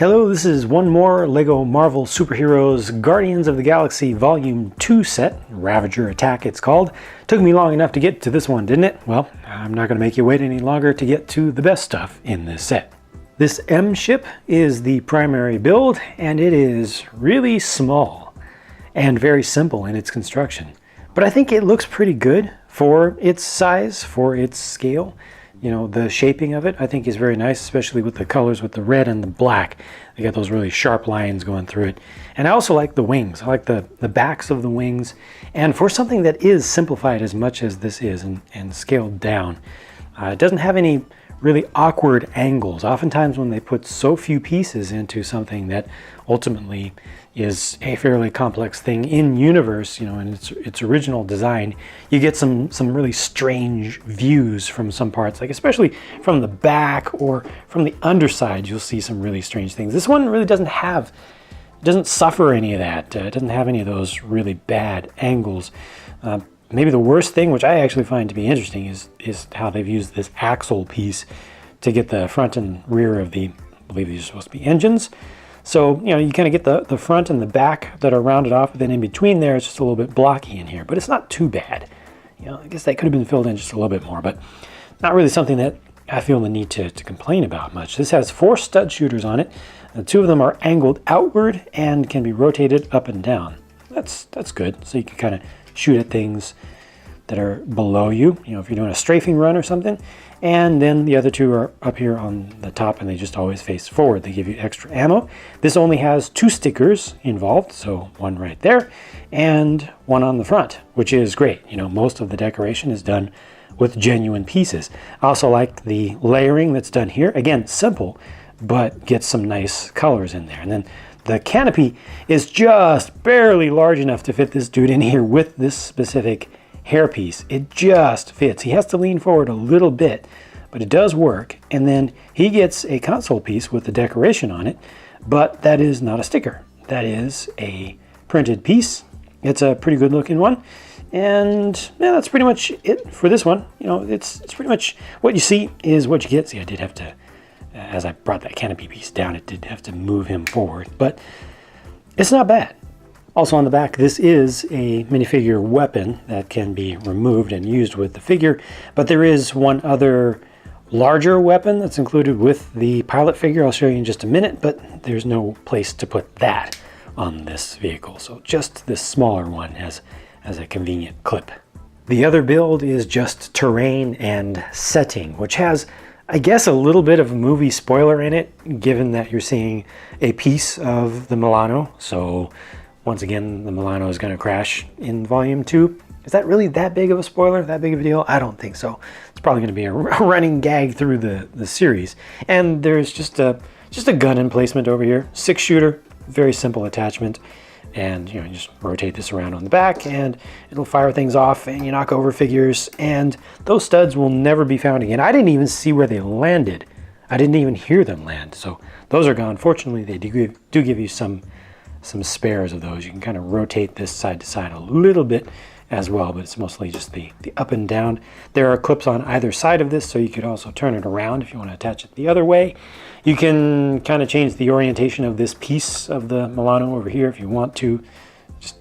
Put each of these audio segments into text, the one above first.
Hello, this is one more LEGO Marvel Superheroes Guardians of the Galaxy Volume 2 set, Ravager Attack it's called. Took me long enough to get to this one, didn't it? Well, I'm not going to make you wait any longer to get to the best stuff in this set. This M ship is the primary build, and it is really small and very simple in its construction. But I think it looks pretty good for its size, for its scale. You know, the shaping of it I think is very nice, especially with the colors with the red and the black. They got those really sharp lines going through it. And I also like the wings. I like the backs of the wings. And for something that is simplified as much as this is and scaled down, it doesn't have any really awkward angles. Oftentimes when they put so few pieces into something that ultimately is a fairly complex thing in universe, you know, in its original design, you get some really strange views from some parts, like especially from the back or from the underside, you'll see some really strange things. This one really doesn't suffer any of that. It doesn't have any of those really bad angles. Maybe the worst thing, which I actually find to be interesting, is how they've used this axle piece to get the front and rear of the, I believe these are supposed to be engines. So, you know, you kind of get the front and the back that are rounded off, but then in between there, it's just a little bit blocky in here. But it's not too bad. You know, I guess that could have been filled in just a little bit more, but not really something that I feel the need to complain about much. This has 4 stud shooters on it. 2 of them are angled outward and can be rotated up and down. That's good. So you can kind of shoot at things that are below you, you know, if you're doing a strafing run or something. And then the other 2 are up here on the top, and they just always face forward. They give you extra ammo. This only has 2 stickers involved, so 1 right there and 1 on the front, which is great. You know, most of the decoration is done with genuine pieces. I also like the layering that's done here. Again, simple, but gets some nice colors in there. And then the canopy is just barely large enough to fit this dude in here with this specific hairpiece. It just fits. He has to lean forward a little bit, but it does work. And then he gets a console piece with the decoration on it, but that is not a sticker. That is a printed piece. It's a pretty good looking one. And yeah, that's pretty much it for this one. You know, it's pretty much what you see is what you get. See, I did have to, as I brought that canopy piece down, it did have to move him forward, but it's not bad. Also on the back, this is a minifigure weapon that can be removed and used with the figure, but there is one other larger weapon that's included with the pilot figure. I'll show you in just a minute, but there's no place to put that on this vehicle. So just this smaller one has a convenient clip. The other build is just terrain and setting, which has, I guess, a little bit of a movie spoiler in it, given that you're seeing a piece of the Milano. So once again, the Milano is going to crash in Volume 2. Is that really that big of a spoiler, that big of a deal? I don't think so. It's probably going to be a running gag through the series. And there's just a gun emplacement over here. 6-shooter, very simple attachment. And you know, you just rotate this around on the back and it'll fire things off and you knock over figures. And those studs will never be found again. I didn't even see where they landed. I didn't even hear them land. So those are gone. Fortunately, they do give you some spares of those. You can kind of rotate this side to side a little bit as well, but it's mostly just the up and down. There are clips on either side of this, so you could also turn it around if you want to attach it the other way. You can kind of change the orientation of this piece of the Milano over here if you want to. Just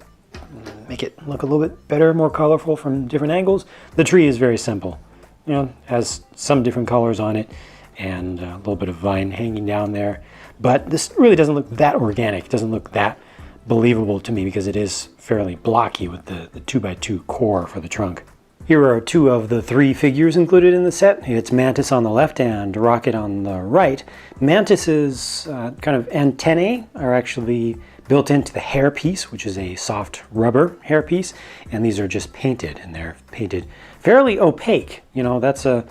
make it look a little bit better, more colorful from different angles. The tree is very simple. You know, has some different colors on it and a little bit of vine hanging down there. But this really doesn't look that organic. It doesn't look that believable to me because it is fairly blocky with the 2x2 core for the trunk. Here are 2 of the 3 figures included in the set. It's Mantis on the left and Rocket on the right. Mantis's kind of antennae are actually built into the hairpiece, which is a soft rubber hairpiece, and these are just painted, and they're painted fairly opaque. You know, that's a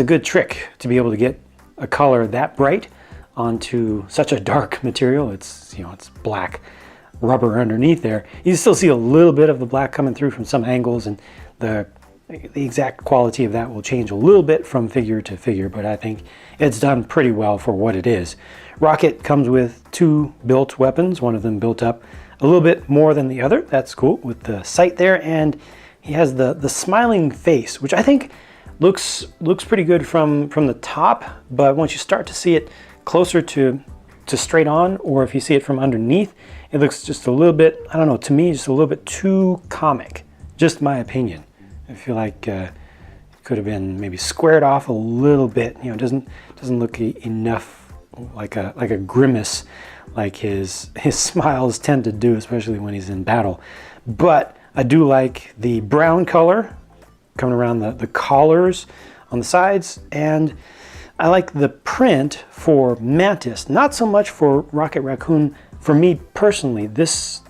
good trick to be able to get a color that bright onto such a dark material. It's, you know, it's black rubber underneath there. You still see a little bit of the black coming through from some angles, and the exact quality of that will change a little bit from figure to figure, but I think it's done pretty well for what it is. Rocket comes with 2 built weapons, one of them built up a little bit more than the other. That's cool, with the sight there, and he has the smiling face, which I think looks pretty good from the top, but once you start to see it closer to to straight on, or if you see it from underneath, it looks just a little bit, I don't know, to me, just a little bit too comic. Just my opinion. I feel like it could have been maybe squared off a little bit. You know, it doesn't look enough like a grimace like his smiles tend to do, especially when he's in battle. But I do like the brown color coming around the collars on the sides, and I like the print for Mantis, not so much for Rocket Raccoon. For me personally, this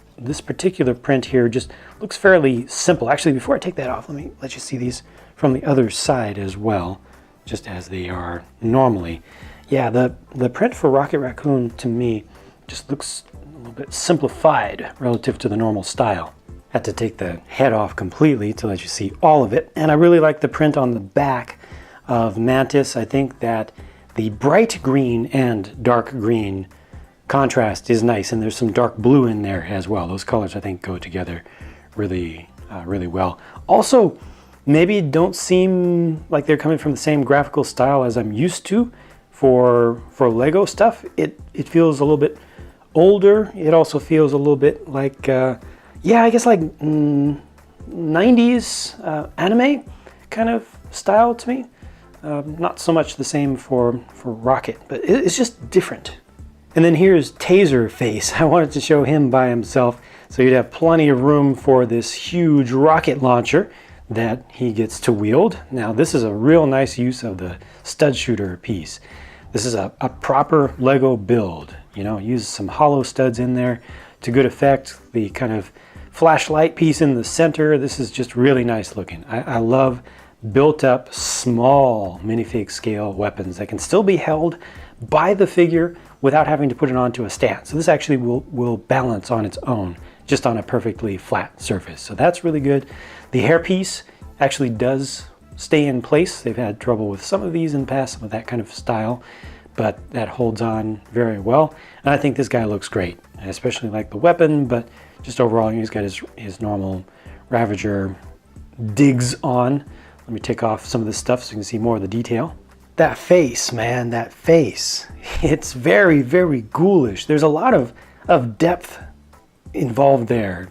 particular print here just looks fairly simple. Actually, before I take that off, let me let you see these from the other side as well, just as they are normally. Yeah, the print for Rocket Raccoon to me just looks a little bit simplified relative to the normal style. Had to take the head off completely to let you see all of it. And I really like the print on the back of Mantis. I think that the bright green and dark green contrast is nice, and there's some dark blue in there as well. Those colors I think go together really well. Also, maybe don't seem like they're coming from the same graphical style as I'm used to for Lego stuff. It feels a little bit older. It also feels a little bit like yeah, I guess like 90s anime kind of style to me. Not so much the same for Rocket, but it's just different. And then here's Taserface. I wanted to show him by himself so you'd have plenty of room for this huge rocket launcher that he gets to wield. Now this is a real nice use of the stud shooter piece. This is a proper Lego build. You know, use some hollow studs in there to good effect. The kind of flashlight piece in the center. This is just really nice looking. I love built up small minifig scale weapons that can still be held by the figure without having to put it onto a stand. So this actually will balance on its own, just on a perfectly flat surface. So that's really good. The hairpiece actually does stay in place. They've had trouble with some of these in the past with that kind of style, but that holds on very well. And I think this guy looks great. I especially like the weapon, but just overall, he's got his normal Ravager digs on. Let me take off some of this stuff so you can see more of the detail. That face, man, that face. It's very, very ghoulish. There's a lot of depth involved there.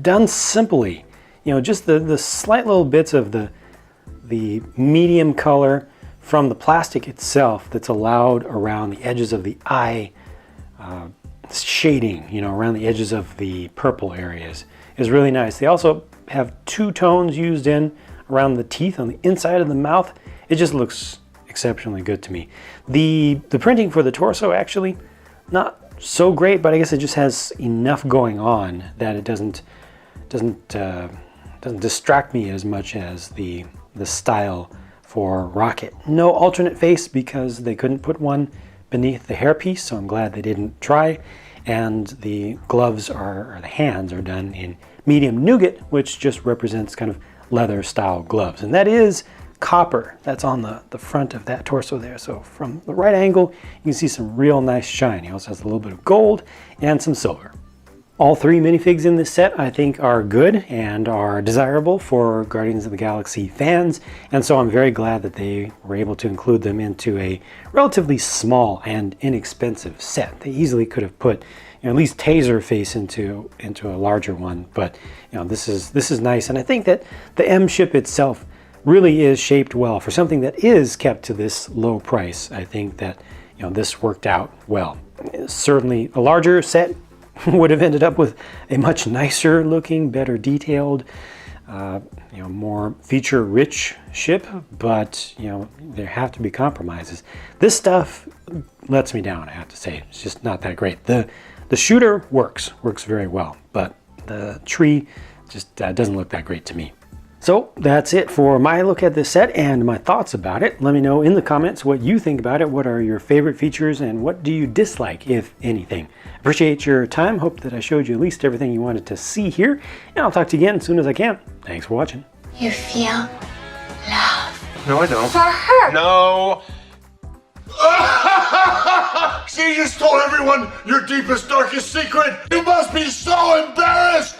Done simply. You know, just the slight little bits of the medium color from the plastic itself that's allowed around the edges of the eye shading, you know, around the edges of the purple areas is really nice. They also have two tones used in around the teeth on the inside of the mouth. It just looks exceptionally good to me. The printing for the torso actually not so great, but I guess it just has enough going on that it doesn't distract me as much as the style for Rocket. No alternate face because they couldn't put one beneath the hairpiece, so I'm glad they didn't try. And the gloves or the hands are done in medium nougat, which just represents kind of leather style gloves. And that is copper. That's on the front of that torso there. So from the right angle, you can see some real nice shine. He also has a little bit of gold and some silver. All three minifigs in this set I think are good and are desirable for Guardians of the Galaxy fans, and so I'm very glad that they were able to include them into a relatively small and inexpensive set. They easily could have put, you know, at least Taserface into a larger one, but you know, this is nice, and I think that the M ship itself really is shaped well for something that is kept to this low price. I think that, you know, this worked out well. Certainly a larger set would have ended up with a much nicer looking, better detailed, you know, more feature rich ship, but you know, there have to be compromises. This stuff lets me down, I have to say. It's just not that great. The shooter works very well, but the tree just doesn't look that great to me. So that's it for my look at this set and my thoughts about it. Let me know in the comments what you think about it. What are your favorite features and what do you dislike, if anything? Appreciate your time. Hope that I showed you at least everything you wanted to see here. And I'll talk to you again as soon as I can. Thanks for watching. You feel love. No, I don't. For her. No. She just told everyone your deepest, darkest secret. You must be so embarrassed.